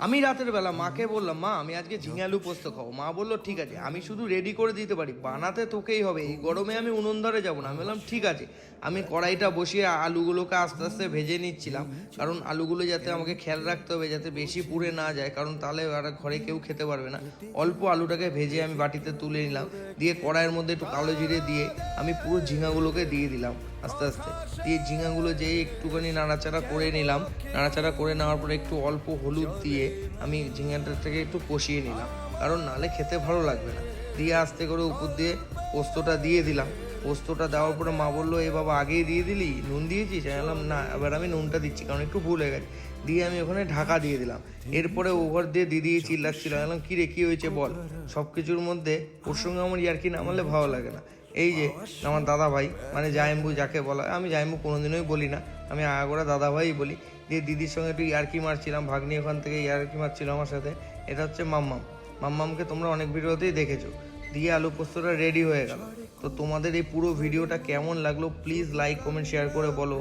আমি রাতের বেলা মাকে বললাম, মা আমি আজকে ঝিঙে আলু পোস্ত খাবো। মা বললো ঠিক আছে, আমি শুধু রেডি করে দিতে পারি, বানাতে তোকেই হবে, এই গরমে আমি উনুন ধরে যাবো না। আমি বললাম ঠিক আছে। আমি কড়াইটা বসিয়ে আলুগুলোকে আস্তে আস্তে ভেজে নিচ্ছিলাম, কারণ আলুগুলো যাতে আমাকে খেয়াল রাখতে হবে যাতে বেশি পুড়ে না যায়, কারণ তাহলে আর ঘরে কেউ খেতে পারবে না। অল্প আলুটাকে ভেজে আমি বাটিতে তুলে নিলাম, দিয়ে কড়াইয়ের মধ্যে একটু কালো জিরে দিয়ে আমি পুরো ঝিঙাগুলোকে দিয়ে দিলাম আস্তে আস্তে। দিয়ে ঝিঙাগুলো যেই একটুখানি নাড়াচাড়া করে নিলাম, নাড়াচাড়া করে নেওয়ার পরে একটু অল্প হলুদ দিয়ে আমি ঝিঙাটাকে একটু কষিয়ে নিলাম, কারণ নাহলে খেতে ভালো লাগবে না। দিয়ে আস্তে করে উপর দিয়ে পোস্তটা দিয়ে দিলাম। পোস্তটা দেওয়ার পরে মা বললো, এ বাবা আগেই দিয়ে দিলি, নুন দিয়েছিস? আমি বললাম না, এবার আমি নুনটা দিচ্ছি কারণ একটু ভুল হয়ে গেছে। দিয়ে আমি ওখানে ঢাকা দিয়ে দিলাম। এরপরে ওভার দিয়ে দিদি চিল্লাচ্ছিল। আমি বললাম কী রে, কী হয়েছে বল। সব কিছুর মধ্যে ওর সঙ্গে আমার ইয়ার্কি না মারলে ভালো লাগে না। এই যে আমার দাদা ভাই, মানে জায়েম্বু যাকে বলা হয়, আমি জায়েম্বু কোনোদিনই বলি না, আমি আগাগোড়া দাদা ভাই বলি। দিয়ে দিদির সঙ্গে একটু ইয়ার্কি মারছিলাম, ভাগ্নি ওখান থেকে ইয়ার্কি মারছিল আমার সাথে। এটা হচ্ছে মাম্মাম। মাম্মামকে তোমরা অনেক ভিডিওতেই দেখেছো। দিয়ে আলু পোস্তটা রেডি হয়ে গেল। তো তোমাদের এই পুরো ভিডিওটা কেমন লাগলো প্লিজ লাইক কমেন্ট শেয়ার করে বলো।